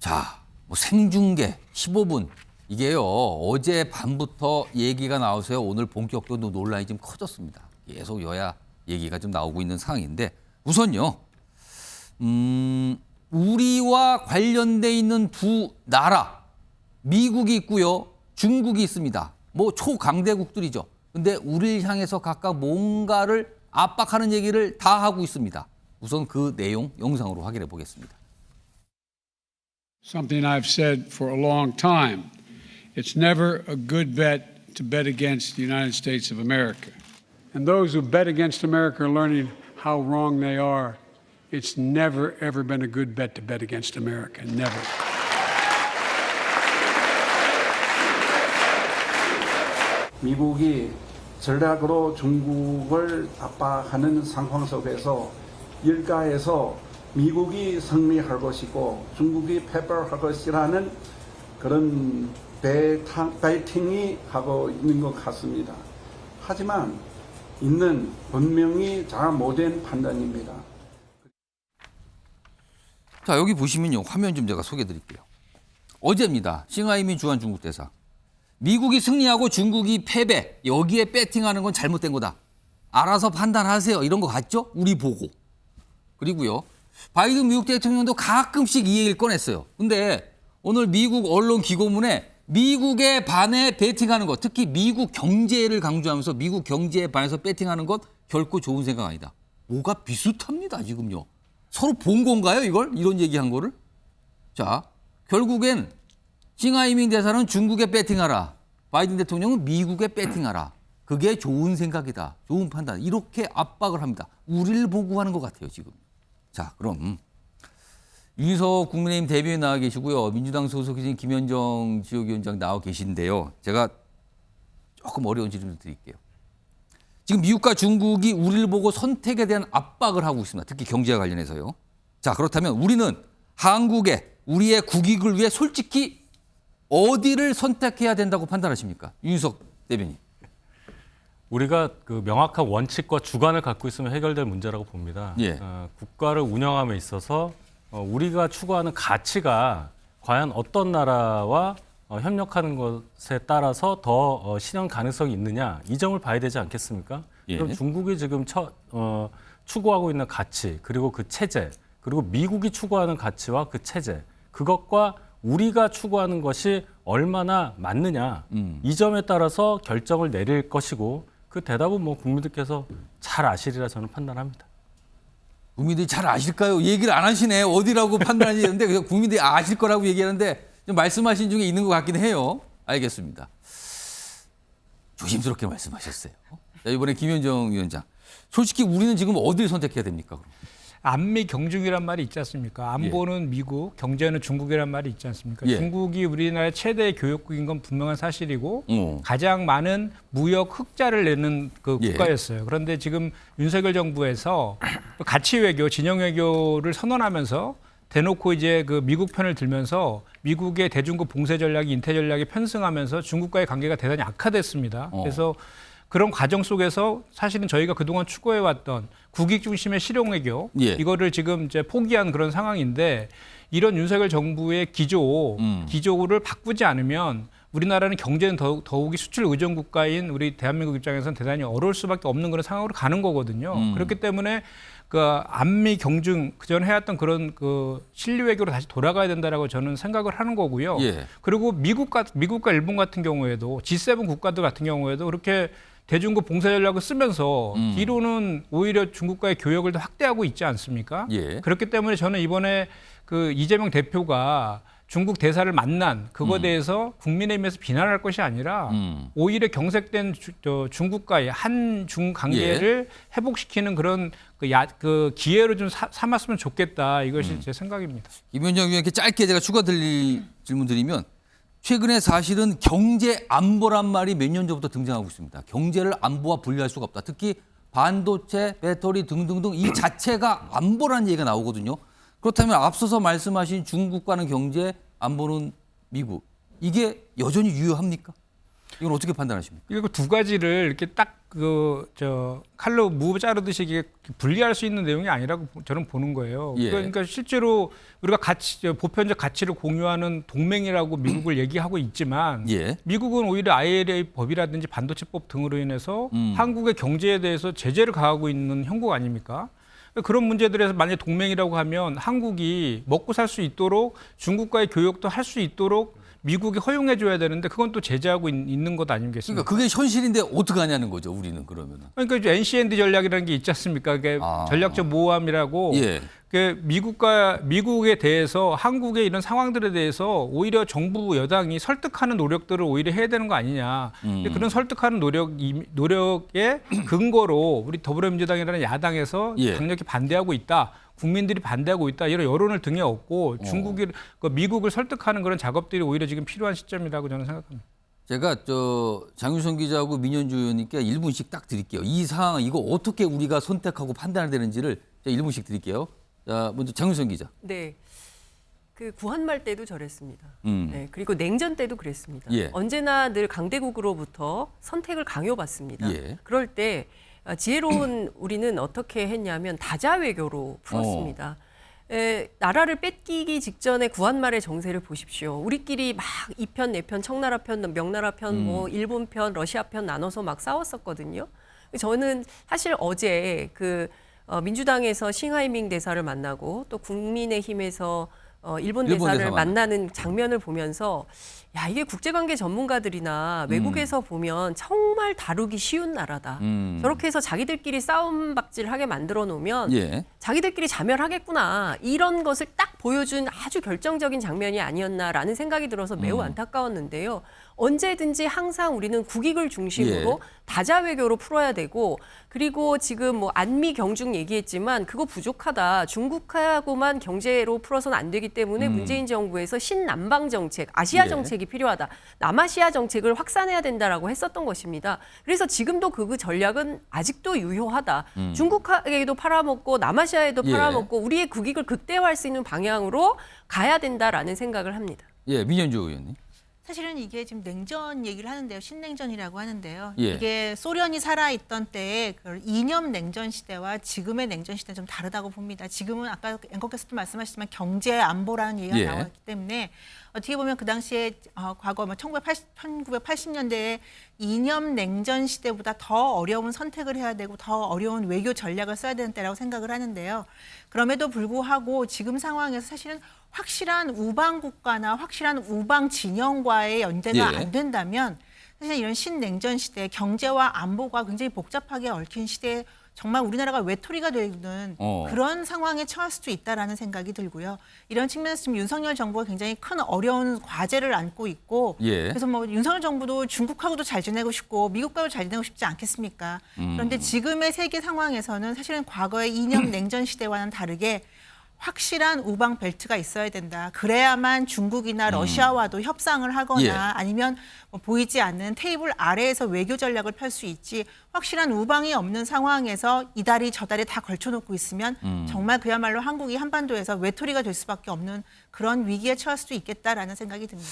자, 뭐 생중계 15분 이게요. 어제 밤부터 얘기가 나와서요. 오늘 본격적으로 논란이 좀 커졌습니다. 계속 여야 얘기가 좀 나오고 있는 상황인데 우선요. 우리와 관련돼 있는 두 나라 미국이 있고요. 중국이 있습니다. 뭐 초강대국들이죠. 근데 우리를 향해서 각각 뭔가를 압박하는 얘기를 다 하고 있습니다. 우선 그 내용 영상으로 확인해 보겠습니다. Something I've said for a long time. It's never a good bet to bet against the United States of America. And those who bet against America are learning how wrong they are. It's never, ever been a good bet to bet against America. Never. 미국이 전략으로 중국을 압박하는 상황 속에서 일가에서 미국이 승리할 것이고 중국이 패배할 것이라는 그런 베이팅이 하고 있는 것 같습니다. 하지만 이는 분명히 잘못된 판단입니다. 자, 여기 보시면요. 화면 좀 제가 소개해 드릴게요. 어제입니다. 싱하이민 주한 중국 대사. 미국이 승리하고 중국이 패배. 여기에 배팅하는 건 잘못된 거다. 알아서 판단하세요. 이런 거 같죠? 우리 보고. 그리고요. 바이든 미국 대통령도 가끔씩 이 얘기를 꺼냈어요. 근데 오늘 미국 언론 기고문에 미국에 반해 배팅하는 것, 특히 미국 경제를 강조하면서 미국 경제에 반해서 배팅하는 것 결코 좋은 생각 아니다. 뭐가 비슷합니다, 지금요. 서로 본 건가요, 이걸? 이런 얘기한 거를? 자, 결국엔 싱하이밍 대사는 중국에 배팅하라. 바이든 대통령은 미국에 배팅하라. 그게 좋은 생각이다. 좋은 판단. 이렇게 압박을 합니다. 우리를 보고 하는 것 같아요, 지금. 자, 그럼 윤석 국민의힘 대변인 나와 계시고요. 민주당 소속이신 김현정 지역위원장 나와 계신데요. 제가 조금 어려운 질문 드릴게요. 지금 미국과 중국이 우리를 보고 선택에 대한 압박을 하고 있습니다. 특히 경제와 관련해서요. 자, 그렇다면 우리는 한국의 우리의 국익을 위해 솔직히 어디를 선택해야 된다고 판단하십니까? 윤석 대변인. 우리가 그 명확한 원칙과 주관을 갖고 있으면 해결될 문제라고 봅니다. 예. 국가를 운영함에 있어서 우리가 추구하는 가치가 과연 어떤 나라와 협력하는 것에 따라서 더 실현 가능성이 있느냐 이 점을 봐야 되지 않겠습니까? 예. 그럼 중국이 지금 추구하고 있는 가치 그리고 그 체제 그리고 미국이 추구하는 가치와 그 체제 그것과 우리가 추구하는 것이 얼마나 맞느냐 이 점에 따라서 결정을 내릴 것이고 그 대답은 뭐 국민들께서 잘 아시리라 저는 판단합니다. 국민들이 잘 아실까요? 얘기를 안 하시네. 어디라고 판단하시는데 그냥 국민들이 아실 거라고 얘기하는데 좀 말씀하신 중에 있는 것 같긴 해요. 알겠습니다. 조심스럽게 말씀하셨어요. 자, 이번에 김현정 위원장. 솔직히 우리는 지금 어디를 선택해야 됩니까? 그럼? 안미 경중이란 말이 있지 않습니까? 안보는 미국, 경제는 중국이란 말이 있지 않습니까? 예. 중국이 우리나라의 최대 교역국인 건 분명한 사실이고 어. 가장 많은 무역 흑자를 내는 그 예. 국가였어요. 그런데 지금 윤석열 정부에서 가치 외교, 진영 외교를 선언하면서 대놓고 이제 그 미국 편을 들면서 미국의 대중국 봉쇄 전략이 인태 전략이 편승하면서 중국과의 관계가 대단히 악화됐습니다. 그래서 그런 과정 속에서 사실은 저희가 그동안 추구해왔던 국익 중심의 실용 외교 예. 이거를 지금 이제 포기한 그런 상황인데 이런 윤석열 정부의 기조를 바꾸지 않으면 우리나라는 경제는 더욱이 수출 의존 국가인 우리 대한민국 입장에서는 대단히 어려울 수밖에 없는 그런 상황으로 가는 거거든요. 그렇기 때문에 그 안미 경중 그전 해왔던 그런 그 실리 외교로 다시 돌아가야 된다라고 저는 생각을 하는 거고요. 예. 그리고 미국과 일본 같은 경우에도 G7 국가들 같은 경우에도 그렇게 대중국 봉쇄 전략을 쓰면서 뒤로는 오히려 중국과의 교역을 더 확대하고 있지 않습니까? 예. 그렇기 때문에 저는 이번에 그 이재명 대표가 중국 대사를 만난 그거에 대해서 국민의힘에서 비난할 것이 아니라 오히려 경색된 중국과의 한중 관계를 회복시키는 그런 그 기회로 좀 삼았으면 좋겠다. 이것이 제 생각입니다. 김현정 위원께 짧게 제가 추가 질문 드리면 최근에 사실은 경제 안보란 말이 몇 년 전부터 등장하고 있습니다. 경제를 안보와 분리할 수가 없다. 특히 반도체, 배터리 등등등 이 자체가 안보라는 얘기가 나오거든요. 그렇다면 앞서서 말씀하신 중국과는 경제, 안보는 미국. 이게 여전히 유효합니까? 이건 어떻게 판단하십니까? 이거 두 가지를 이렇게 딱 칼로 무 자르듯이 이게 분리할 수 있는 내용이 아니라고 저는 보는 거예요. 예. 그러니까 실제로 우리가 보편적 가치를 공유하는 동맹이라고 미국을 얘기하고 있지만 예. 미국은 오히려 IRA 법이라든지 반도체법 등으로 인해서 한국의 경제에 대해서 제재를 가하고 있는 형국 아닙니까? 그런 문제들에서 만약에 동맹이라고 하면 한국이 먹고 살 수 있도록 중국과의 교역도 할 수 있도록 미국이 허용해 줘야 되는데 그건 또 제재하고 있는 것 아니겠습니까? 그러니까 그게 현실인데 어떻게 하냐는 거죠, 우리는 그러면은. 그러니까 이제 NCND 전략이라는 게 있지 않습니까? 그게 전략적 모호함이라고. 예. 그 미국에 대해서 한국의 이런 상황들에 대해서 오히려 정부 여당이 설득하는 노력들을 오히려 해야 되는 거 아니냐. 근데 그런 설득하는 노력의 근거로 우리 더불어민주당이라는 야당에서 예. 강력히 반대하고 있다. 국민들이 반대하고 있다. 이런 여론을 등에 업고 미국을 설득하는 그런 작업들이 오히려 지금 필요한 시점이라고 저는 생각합니다. 제가 장윤선 기자하고 민현주 의원님께 1분씩 딱 드릴게요. 이 상황 이거 어떻게 우리가 선택하고 판단해야 되는지를 제가 1분씩 드릴게요. 자, 먼저 장윤선 기자. 네. 그 구한말 때도 저랬습니다. 음. 네, 그리고 냉전 때도 그랬습니다. 예. 언제나 늘 강대국으로부터 선택을 강요받습니다. 예. 그럴 때 지혜로운 우리는 어떻게 했냐면 다자 외교로 풀었습니다. 나라를 뺏기기 직전에 구한말의 정세를 보십시오. 우리끼리 막 이 편, 내 편, 청나라 편, 명나라 편, 뭐 일본 편, 러시아 편 나눠서 막 싸웠었거든요. 저는 사실 어제 민주당에서 싱하이밍 대사를 만나고 또 국민의힘에서 일본 대사를 만나는 장면을 보면서 야, 이게 국제관계 전문가들이나 외국에서 보면 정말 다루기 쉬운 나라다. 저렇게 해서 자기들끼리 싸움박질하게 만들어 놓으면 예. 자기들끼리 자멸하겠구나. 이런 것을 딱 보여준 아주 결정적인 장면이 아니었나라는 생각이 들어서 매우 안타까웠는데요. 언제든지 항상 우리는 국익을 중심으로 다자 외교로 풀어야 되고 그리고 지금 뭐 안미 경중 얘기했지만 그거 부족하다. 중국하고만 경제로 풀어서는 안 되기 때문에 문재인 정부에서 신남방 정책, 아시아 정책이 필요하다. 남아시아 정책을 확산해야 된다라고 했었던 것입니다. 그래서 지금도 그 전략은 아직도 유효하다. 중국에게도 팔아먹고 남아시아에도 팔아먹고 우리의 국익을 극대화할 수 있는 방향으로 가야 된다라는 생각을 합니다. 예, 민현주 의원님. 사실은 이게 지금 냉전 얘기를 하는데요. 신냉전이라고 하는데요. 예. 이게 소련이 살아있던 때의 그 이념 냉전 시대와 지금의 냉전 시대는 좀 다르다고 봅니다. 지금은 아까 앵커께서도 말씀하셨지만 경제 안보라는 얘기가 예. 나왔기 때문에 어떻게 보면 그 당시에 과거 1980년대에 이념 냉전 시대보다 더 어려운 선택을 해야 되고 더 어려운 외교 전략을 써야 되는 때라고 생각을 하는데요. 그럼에도 불구하고 지금 상황에서 사실은 확실한 우방 국가나 확실한 우방 진영과의 연대가 안 된다면 사실 이런 신냉전 시대, 경제와 안보가 굉장히 복잡하게 얽힌 시대에 정말 우리나라가 외톨이가 되는 그런 상황에 처할 수도 있다라는 생각이 들고요. 이런 측면에서 지금 윤석열 정부가 굉장히 큰 어려운 과제를 안고 있고 그래서 뭐 윤석열 정부도 중국하고도 잘 지내고 싶고 미국과도 잘 지내고 싶지 않겠습니까? 그런데 지금의 세계 상황에서는 사실은 과거의 이념 냉전 시대와는 다르게 확실한 우방 벨트가 있어야 된다. 그래야만 중국이나 러시아와도 협상을 하거나 아니면 뭐 보이지 않는 테이블 아래에서 외교 전략을 펼 수 있지 확실한 우방이 없는 상황에서 이다리 저다리 다 걸쳐놓고 있으면 정말 그야말로 한국이 한반도에서 외톨이가 될 수밖에 없는 그런 위기에 처할 수도 있겠다라는 생각이 듭니다.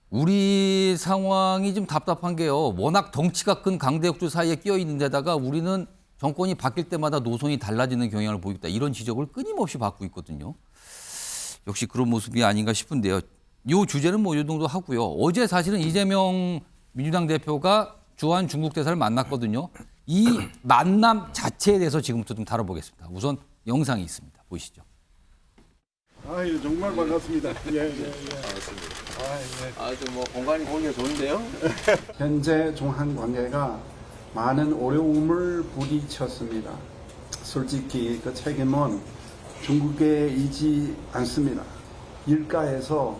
우리 상황이 좀 답답한 게요. 워낙 덩치가 큰 강대국들 사이에 끼어 있는 데다가 우리는 정권이 바뀔 때마다 노선이 달라지는 경향을 보이고 있다. 이런 지적을 끊임없이 받고 있거든요. 역시 그런 모습이 아닌가 싶은데요. 이 주제는 뭐 이 정도 하고요. 어제 사실은 이재명 민주당 대표가 주한 중국 대사를 만났거든요. 이 만남 자체에 대해서 지금부터 좀 다뤄보겠습니다. 우선 영상이 있습니다. 보시죠. 아유 정말 반갑습니다. 아주 뭐 공간이 보기가 좋은데요. 현재 중한 관계가 많은 어려움을 부딪혔습니다. 솔직히 그 책임은 중국에 있지 않습니다. 일가에서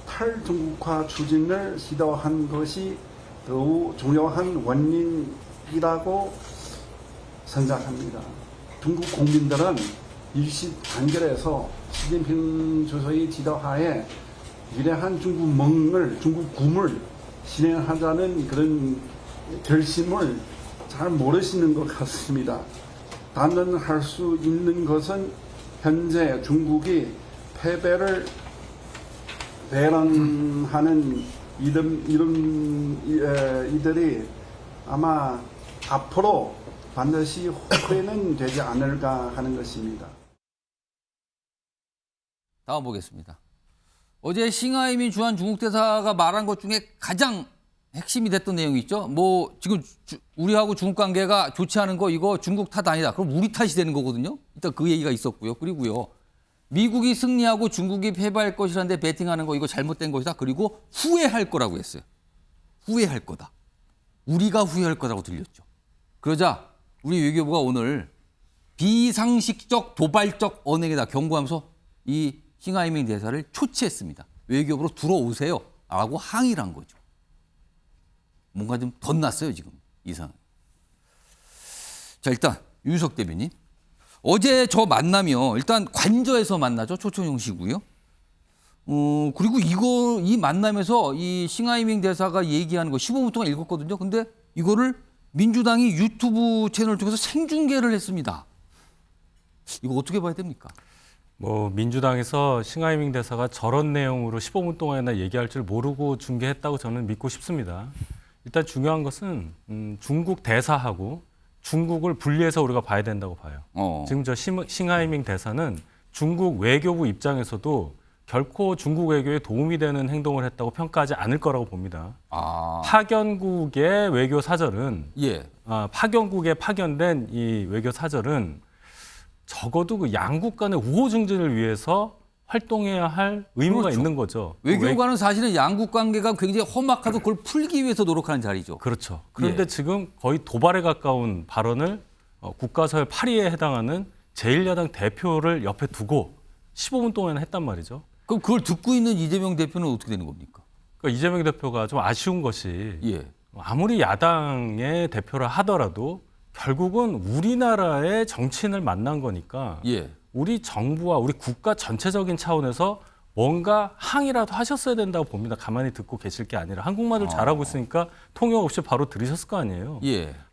탈중국화 추진을 시도한 것이 더욱 중요한 원인이라고 생각합니다. 중국 국민들은 일시 단결해서 시진핑 주석의 지도하에 위대한 중국梦을, 중국 꿈을 실행하자는 그런 결심을 잘 모르시는 것 같습니다. 단언할 수 있는 것은 현재 중국이 패배를 배랑하는 이들이 아마 앞으로 반드시 후회는 되지 않을까 하는 것입니다. 다음 보겠습니다. 어제 싱하이민 주한 중국 대사가 말한 것 중에 가장 핵심이 됐던 내용이 있죠. 뭐 지금 우리하고 중국 관계가 좋지 않은 거 이거 중국 탓 아니다. 그럼 우리 탓이 되는 거거든요. 일단 그 얘기가 있었고요. 그리고요. 미국이 승리하고 중국이 패배할 것이라는데 베팅하는 거 이거 잘못된 것이다. 그리고 후회할 거라고 했어요. 후회할 거다. 우리가 후회할 거라고 들렸죠. 그러자 우리 외교부가 오늘 비상식적 도발적 언행에다 경고하면서 이 싱하이밍 대사를 초치했습니다. 외교부로 들어오세요 라고 항의를 한 거죠. 뭔가 좀 덧났어요 지금 이 상황. 자 일단 윤석 대변인 어제 저 만나면 일단 관저에서 만나죠. 초청 형식이고요. 그리고 이 만남에서 이 싱하이밍 대사가 얘기하는 거 15분 동안 읽었거든요. 근데 이거를 민주당이 유튜브 채널을 통해서 생중계를 했습니다. 이거 어떻게 봐야 됩니까? 뭐 민주당에서 싱하이밍 대사가 저런 내용으로 15분 동안이나 얘기할 줄 모르고 중계했다고 저는 믿고 싶습니다. 일단 중요한 것은 중국 대사하고 중국을 분리해서 우리가 봐야 된다고 봐요. 지금 저 싱하이밍 대사는 중국 외교부 입장에서도 결코 중국 외교에 도움이 되는 행동을 했다고 평가하지 않을 거라고 봅니다. 파견국의 외교 사절은 파견국에 파견된 이 외교 사절은 적어도 그 양국 간의 우호 증진을 위해서 활동해야 할 의무가 그렇죠. 있는 거죠. 외교관은 사실은 양국 관계가 굉장히 험악하도 그걸 풀기 위해서 노력하는 자리죠. 그렇죠. 그런데 지금 거의 도발에 가까운 발언을 국가서열 8위에 해당하는 제1야당 대표를 옆에 두고 15분 동안 했단 말이죠. 그럼 그걸 듣고 있는 이재명 대표는 어떻게 되는 겁니까? 그러니까 이재명 대표가 좀 아쉬운 것이 아무리 야당의 대표라 하더라도 결국은 우리나라의 정치인을 만난 거니까 우리 정부와 우리 국가 전체적인 차원에서 뭔가 항의라도 하셨어야 된다고 봅니다. 가만히 듣고 계실 게 아니라 한국말을 잘하고 있으니까 통역 없이 바로 들으셨을 거 아니에요.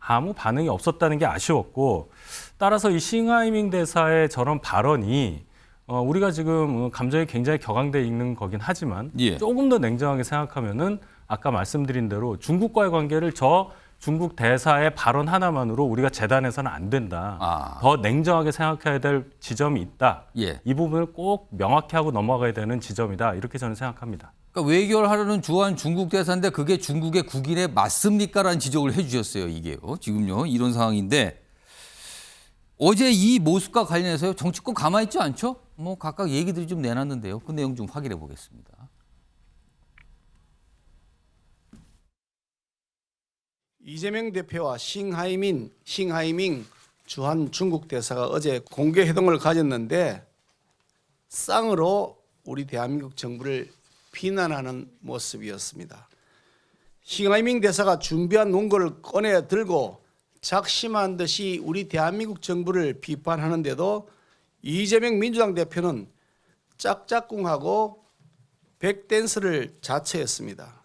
아무 반응이 없었다는 게 아쉬웠고 따라서 이 싱하이밍 대사의 저런 발언이 우리가 지금 감정이 굉장히 격앙돼 있는 거긴 하지만 조금 더 냉정하게 생각하면은 아까 말씀드린 대로 중국과의 관계를 저 중국 대사의 발언 하나만으로 우리가 재단해서는 안 된다. 더 냉정하게 생각해야 될 지점이 있다. 이 부분을 꼭 명확히 하고 넘어가야 되는 지점이다. 이렇게 저는 생각합니다. 그러니까 외교를 하려는 주한 중국 대사인데 그게 중국의 국인에 맞습니까라는 지적을 해 주셨어요. 이게요. 지금요. 이런 상황인데 어제 이 모습과 관련해서요. 정치권 가만히 있지 않죠? 뭐 각각 얘기들이 좀 내놨는데요. 그 내용 좀 확인해 보겠습니다. 이재명 대표와 싱하이밍 주한 중국 대사가 어제 공개 회동을 가졌는데 쌍으로 우리 대한민국 정부를 비난하는 모습이었습니다. 싱하이밍 대사가 준비한 논거를 꺼내 들고 작심한 듯이 우리 대한민국 정부를 비판하는데도 이재명 민주당 대표는 짝짝꿍하고 백댄스를 자처했습니다.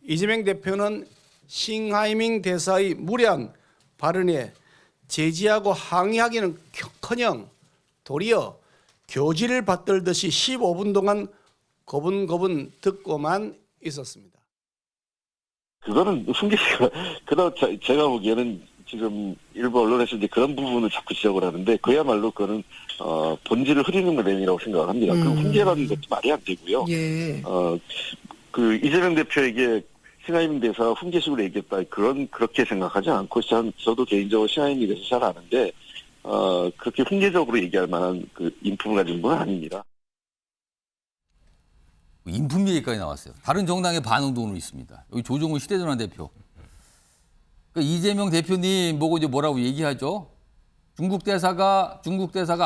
이재명 대표는 싱하이밍 대사의 무례한 발언에 제지하고 항의하기는커녕 도리어 교지를 받들듯이 15분 동안 고분고분 듣고만 있었습니다. 그거는 훈계 씨가 제가 보기에는 지금 일부 언론에서 이제 그런 부분을 자꾸 지적을 하는데 그야말로 그거는 본질을 흐리는 내용이라고 생각을 합니다. 그 훈계라는 것도 말이 안 되고요. 그 이재명 대표에게 싱하이밍 대사가 훈계식으로 얘기했다. 그렇게 생각하지 않고 저도 개인적으로 싱하이밍 대사 잘 아는데 그렇게 훈계적으로 얘기할 만한 그 인품을 가진 분은 아닙니다. 인품 얘기까지 나왔어요. 다른 정당의 반응도 오늘 있습니다. 여기 조정훈 시대전환 대표. 그러니까 이재명 대표님 보고 이제 뭐라고 얘기하죠? 중국 대사가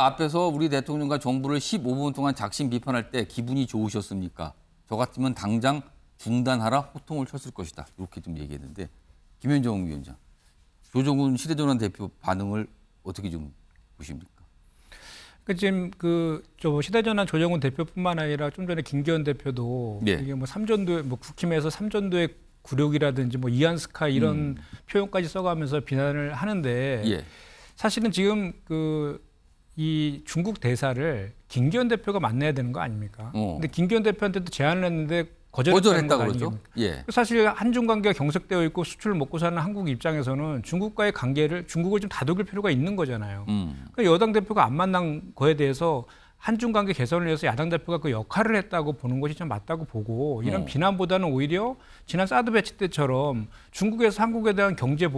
앞에서 우리 대통령과 정부를 15분 동안 작심 비판할 때 기분이 좋으셨습니까? 저 같으면 당장 중단하라 호통을 쳤을 것이다. 이렇게 좀 얘기했는데 김현정 위원장, 조정훈 시대전환 대표 반응을 어떻게 좀 보십니까? 지금 저 시대전환 조정훈 대표뿐만 아니라 좀 전에 김기현 대표도 이게 뭐 삼전도의 국힘에서 삼전도의 굴욕이라든지 뭐 이안스카 이런 표현까지 써가면서 비난을 하는데 사실은 지금 이 중국 대사를 김기현 대표가 만나야 되는 거 아닙니까? 근데 김기현 대표한테도 제안을 했는데 거절했다 거 그러죠. 아니겠습니까? 예. 사실 한중 관계가 경색되어 있고 수출을 먹고 사는 한국 입장에서는 중국과의 관계를 중국을 좀 다독일 필요가 있는 거잖아요. 그러니까 여당 대표가 안 만난 거에 대해서 한중 관계 개선을 위해서 야당 대표가 그 역할을 했다고 보는 것이 좀 맞다고 보고 이런 비난보다는 오히려 지난 사드 배치 때처럼 중국에서 한국에 대한 경제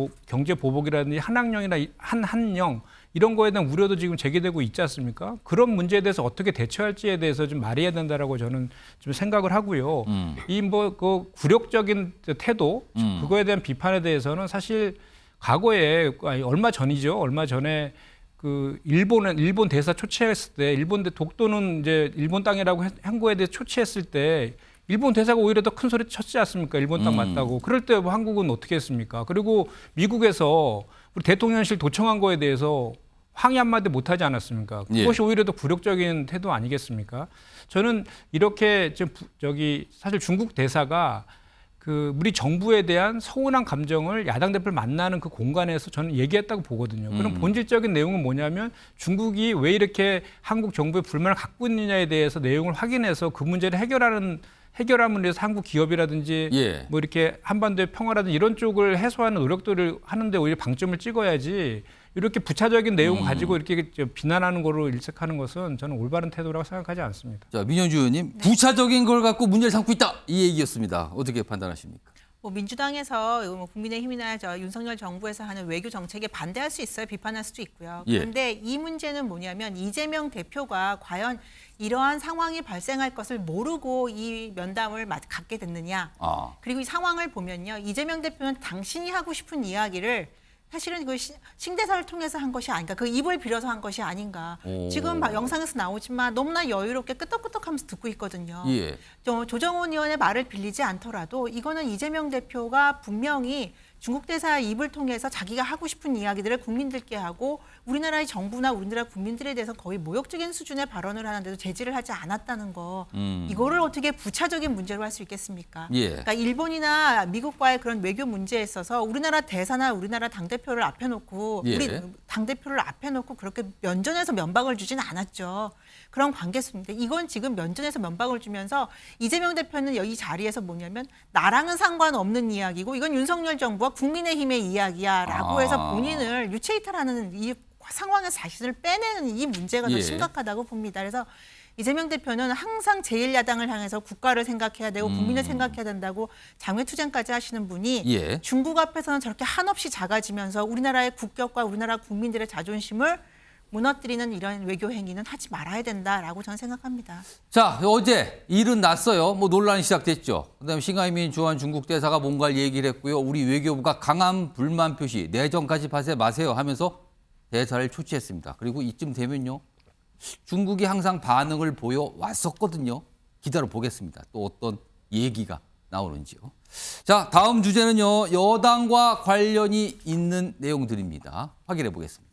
보복이라든지 한학령이나 한한령 이런 거에 대한 우려도 지금 제기되고 있지 않습니까? 그런 문제에 대해서 어떻게 대처할지에 대해서 좀 말해야 된다라고 저는 좀 생각을 하고요. 이 뭐 그 굴욕적인 태도 그거에 대한 비판에 대해서는 사실 과거에 얼마 전에 그 일본 대사 초치했을 때 독도는 이제 일본 땅이라고 한 거에 대해 초치했을 때 일본 대사가 오히려 더 큰 소리 쳤지 않습니까? 일본 땅 맞다고. 그럴 때 뭐 한국은 어떻게 했습니까? 그리고 미국에서 우리 대통령실 도청한 거에 대해서 항의 한마디 못하지 않았습니까? 그것이 오히려 더 굴욕적인 태도 아니겠습니까? 저는 이렇게 사실 중국 대사가 그 우리 정부에 대한 서운한 감정을 야당 대표를 만나는 그 공간에서 저는 얘기했다고 보거든요. 그럼 본질적인 내용은 뭐냐면 중국이 왜 이렇게 한국 정부의 불만을 갖고 있느냐에 대해서 내용을 확인해서 그 문제를 해결함을 위해서 한국 기업이라든지 뭐 이렇게 한반도의 평화라든지 이런 쪽을 해소하는 노력들을 하는데 오히려 방점을 찍어야지 이렇게 부차적인 내용 가지고 이렇게 비난하는 거로 일색하는 것은 저는 올바른 태도라고 생각하지 않습니다. 자, 민현주 의원님, 부차적인 걸 갖고 문제를 삼고 있다. 이 얘기였습니다. 어떻게 판단하십니까? 뭐 민주당에서 뭐 국민의힘이나 윤석열 정부에서 하는 외교 정책에 반대할 수 있어요. 비판할 수도 있고요. 그런데 이 문제는 뭐냐면 이재명 대표가 과연 이러한 상황이 발생할 것을 모르고 이 면담을 갖게 됐느냐. 그리고 이 상황을 보면요. 이재명 대표는 당신이 하고 싶은 이야기를 사실은 그 신대사를 통해서 한 것이 아닌가. 그 입을 빌어서 한 것이 아닌가. 지금 영상에서 나오지만 너무나 여유롭게 끄떡끄떡하면서 듣고 있거든요. 조정훈 의원의 말을 빌리지 않더라도 이거는 이재명 대표가 분명히 중국 대사 입을 통해서 자기가 하고 싶은 이야기들을 국민들께 하고 우리나라의 정부나 우리나라 국민들에 대해서 거의 모욕적인 수준의 발언을 하는데도 제지를 하지 않았다는 거. 이거를 어떻게 부차적인 문제로 할 수 있겠습니까? 그러니까 일본이나 미국과의 그런 외교 문제에 있어서 우리나라 대사나 우리나라 당대표를 앞에 놓고 우리 당대표를 앞에 놓고 그렇게 면전에서 면박을 주진 않았죠. 그런 관계습니다. 이건 지금 면전에서 면박을 주면서 이재명 대표는 이 자리에서 뭐냐면 나랑은 상관없는 이야기고 이건 윤석열 정부와 국민의힘의 이야기야라고 해서 본인을 유체이탈하는 이 상황에서 자신을 빼내는 이 문제가 더 심각하다고 봅니다. 그래서 이재명 대표는 항상 제1야당을 향해서 국가를 생각해야 되고 국민을 생각해야 된다고 장외투쟁까지 하시는 분이 중국 앞에서는 저렇게 한없이 작아지면서 우리나라의 국격과 우리나라 국민들의 자존심을 무너뜨리는 이런 외교 행위는 하지 말아야 된다라고 저는 생각합니다. 자, 어제 일은 났어요. 뭐 논란이 시작됐죠. 그다음에 싱하이민 주한 중국 대사가 뭔가를 얘기를 했고요. 우리 외교부가 강한 불만 표시, 내정까지 하지 마세요 하면서 대사를 초치했습니다. 그리고 이쯤 되면요. 중국이 항상 반응을 보여왔었거든요. 기다려 보겠습니다. 또 어떤 얘기가 나오는지요. 자, 다음 주제는요. 여당과 관련이 있는 내용들입니다. 확인해 보겠습니다.